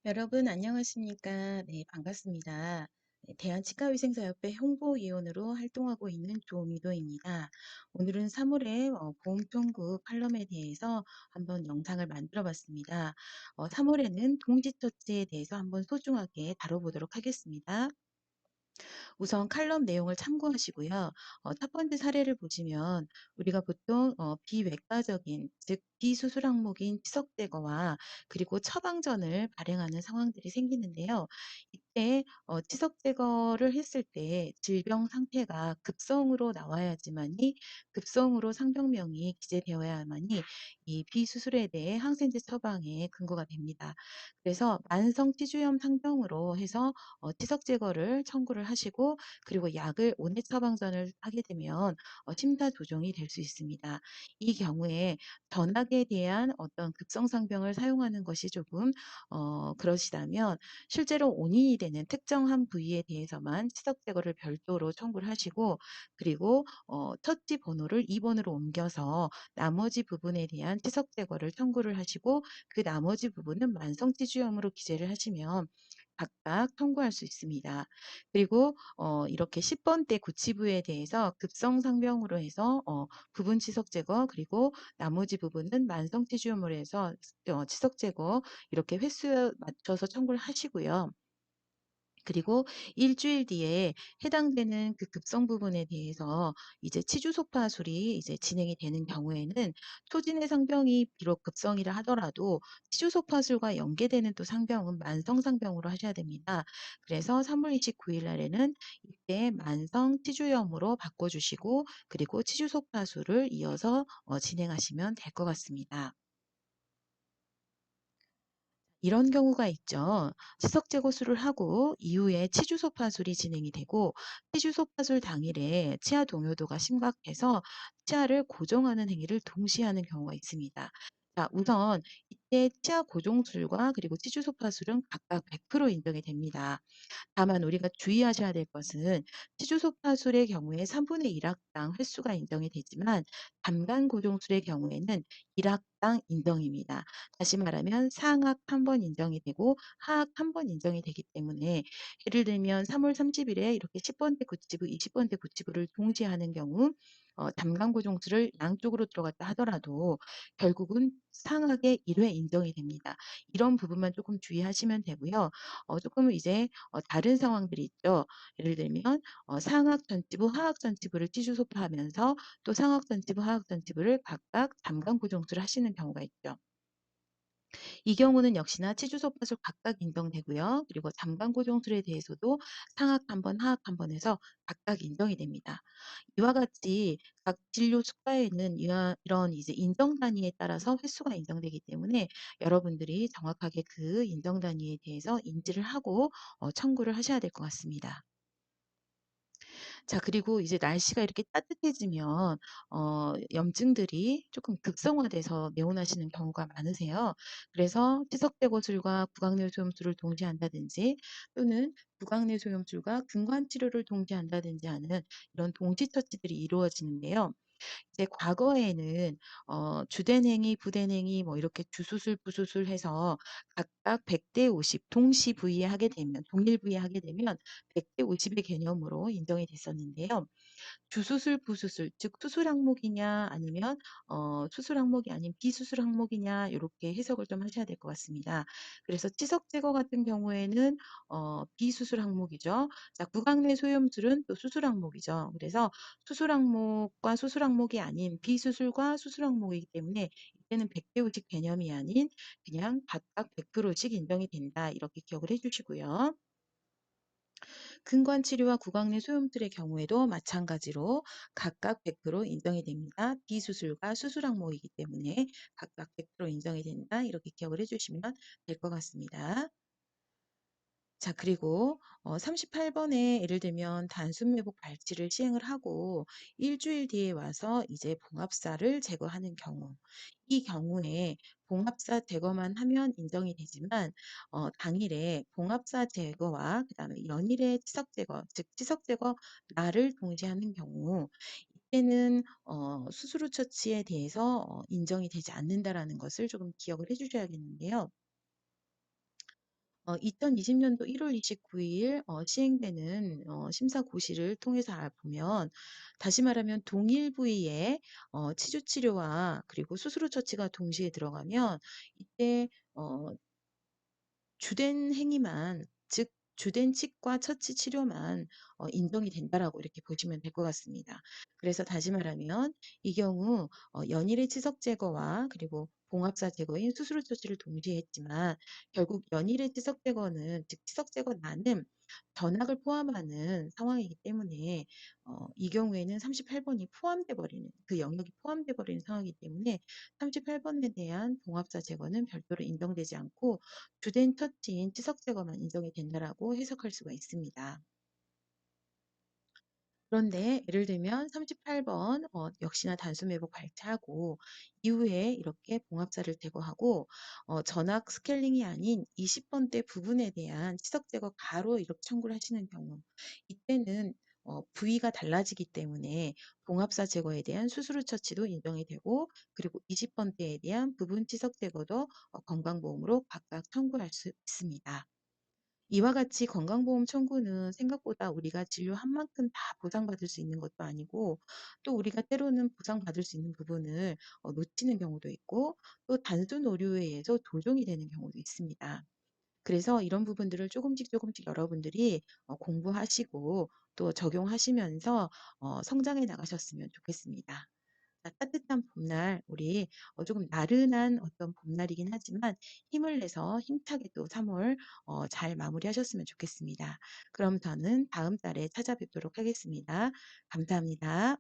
여러분 안녕하십니까? 네, 반갑습니다. 네, 대한치과위생사협회 홍보위원으로 활동하고 있는 조미도입니다. 오늘은 3월에 보험청구 칼럼에 대해서 한번 영상을 만들어 봤습니다. 3월에는 동지처치에 대해서 한번 소중하게 다뤄보도록 하겠습니다. 우선 칼럼 내용을 참고하시고요. 첫 번째 사례를 보시면 우리가 보통 비외과적인 즉 비수술 항목인 치석 제거와 그리고 처방전을 발행하는 상황들이 생기는데요. 이때 치석 제거를 했을 때 질병 상태가 급성으로 나와야지만이 급성으로 상병명이 기재되어야만이 이 비수술에 대해 항생제 처방의 근거가 됩니다. 그래서 만성 치주염 상병으로 해서 치석 제거를 청구를 하시고 그리고 약을 원액 처방전을 하게 되면 심사 조정이 될 수 있습니다. 이 경우에 전학에 대한 어떤 급성상병을 사용하는 것이 조금 그러시다면 실제로 원인이 되는 특정한 부위에 대해서만 치석 제거를 별도로 청구를 하시고 그리고 처치 번호를 2번으로 옮겨서 나머지 부분에 대한 치석 제거를 청구를 하시고 그 나머지 부분은 만성 치주염으로 기재를 하시면 각각 청구할 수 있습니다. 그리고 이렇게 10번대 구치부에 대해서 급성상병으로 해서 부분 치석 제거 그리고 나머지 부분은 만성 치주염으로 해서 치석 제거 이렇게 횟수에 맞춰서 청구를 하시고요. 그리고 일주일 뒤에 해당되는 그 급성 부분에 대해서 이제 치주소파술이 이제 진행이 되는 경우에는 초진의 상병이 비록 급성이라 하더라도 치주소파술과 연계되는 또 상병은 만성 상병으로 하셔야 됩니다. 그래서 3월 29일 날에는 이때 만성 치주염으로 바꿔주시고 그리고 치주소파술을 이어서 진행하시면 될 것 같습니다. 이런 경우가 있죠. 치석 제거술을 하고 이후에 치주소파술이 진행이 되고 치주소파술 당일에 치아 동요도가 심각해서 치아를 고정하는 행위를 동시에 하는 경우가 있습니다. 자, 우선 이때 치아 고정술과 그리고 치주소파술은 각각 100% 인정이 됩니다. 다만 우리가 주의하셔야 될 것은 치주소파술의 경우에 3분의 1학당 횟수가 인정이 되지만 담간 고정술의 경우에는 1학당 인정입니다. 다시 말하면 상악 한 번 인정이 되고 하악 한 번 인정이 되기 때문에 예를 들면 3월 30일에 이렇게 10번대 구치부, 20번대 구치부를 동시에 하는 경우 담간 고정술을 양쪽으로 들어갔다 하더라도 결국은 상악의 1회 인정이 됩니다. 이런 부분만 조금 주의하시면 되고요. 조금 이제 다른 상황들이 있죠. 예를 들면 상악 전치부, 하악 전치부를 찌주소파하면서 또 상악 전치부, 하악 전치부를 각각 담강 고정술을 하시는 경우가 있죠. 이 경우는 역시나 치주소파술 각각 인정되고요. 그리고 담강 고정술에 대해서도 상악 한 번, 하악 한 번 해서 각각 인정이 됩니다. 이와 같이 각 진료 수가에는 이런 이제 인정 단위에 따라서 횟수가 인정되기 때문에 여러분들이 정확하게 그 인정 단위에 대해서 인지를 하고 청구를 하셔야 될 것 같습니다. 자, 그리고 이제 날씨가 이렇게 따뜻해지면 염증들이 조금 극성화돼서 내원하시는 경우가 많으세요. 그래서 치석대고술과 구강내소염술을 동시에 한다든지 또는 구강내소염술과 근관치료를 동시에 한다든지 하는 이런 동시처치들이 이루어지는데요. 이제 과거에는 주된행위, 부된행위 뭐 이렇게 주수술, 부수술 해서 각각 100대 50 동시 부위에 하게 되면 동일 부위에 하게 되면 100대 50의 개념으로 인정이 됐었는데요. 주수술, 부수술, 즉 수술 항목이냐 아니면 수술 항목이 아닌 비수술 항목이냐 이렇게 해석을 좀 하셔야 될 것 같습니다. 그래서 치석 제거 같은 경우에는 비수술 항목이죠. 자, 구강내 소염술은 또 수술 항목이죠. 그래서 수술 항목과 수술 항목이 아닌 비수술과 수술 항목이기 때문에 이때는 100대 50 개념이 아닌 그냥 각각 100%씩 인정이 된다. 이렇게 기억을 해주시고요. 근관 치료와 구강내 소염술의 경우에도 마찬가지로 각각 100% 인정이 됩니다. 비수술과 수술 항목이기 때문에 각각 100% 인정이 된다. 이렇게 기억을 해주시면 될 것 같습니다. 자, 그리고 38번에 예를 들면 단순 매복 발치를 시행을 하고 일주일 뒤에 와서 이제 봉합사를 제거하는 경우. 이 경우에 봉합사 제거만 하면 인정이 되지만 당일에 봉합사 제거와 그다음에 연일의 치석 제거, 즉 치석 제거 날을 동시에 하는 경우 이때는 수술 후 처치에 대해서 인정이 되지 않는다라는 것을 조금 기억을 해 주셔야겠는데요. 2020년도 1월 29일 시행되는 심사 고시를 통해서 알아보면, 다시 말하면 동일 부위에 치주 치료와 그리고 수술후 처치가 동시에 들어가면 이때 주된 행위만, 즉 주된 치과 처치 치료만 인정이 된다라고 이렇게 보시면 될 것 같습니다. 그래서 다시 말하면 이 경우 연일의 치석 제거와 그리고 봉합사 제거인 수술 처치를 동시에 했지만, 결국 연일의 치석 제거는, 즉 치석 제거란은 전학을 포함하는 상황이기 때문에 이 경우에는 38번이 포함돼 버리는, 그 영역이 포함돼 버리는 상황이기 때문에 38번에 대한 봉합사 제거는 별도로 인정되지 않고 주된 처치인 치석 제거만 인정이 된다라고 해석할 수가 있습니다. 그런데 예를 들면 38번 역시나 단수 매복 발치하고 이후에 이렇게 봉합사를 제거하고 전악 스케일링이 아닌 20번대 부분에 대한 치석 제거 가로 이렇게 청구를 하시는 경우, 이때는 부위가 달라지기 때문에 봉합사 제거에 대한 수술 후 처치도 인정이 되고, 그리고 20번대에 대한 부분 치석 제거도 건강보험으로 각각 청구할 수 있습니다. 이와 같이 건강보험 청구는 생각보다 우리가 진료한 만큼 다 보상받을 수 있는 것도 아니고, 또 우리가 때로는 보상받을 수 있는 부분을 놓치는 경우도 있고, 또 단순 오류에 의해서 도종이 되는 경우도 있습니다. 그래서 이런 부분들을 조금씩 조금씩 여러분들이 공부하시고 또 적용하시면서 성장해 나가셨으면 좋겠습니다. 자, 따뜻한 봄날, 우리 조금 나른한 어떤 봄날이긴 하지만 힘을 내서 힘차게 또 3월 잘 마무리하셨으면 좋겠습니다. 그럼 저는 다음 달에 찾아뵙도록 하겠습니다. 감사합니다.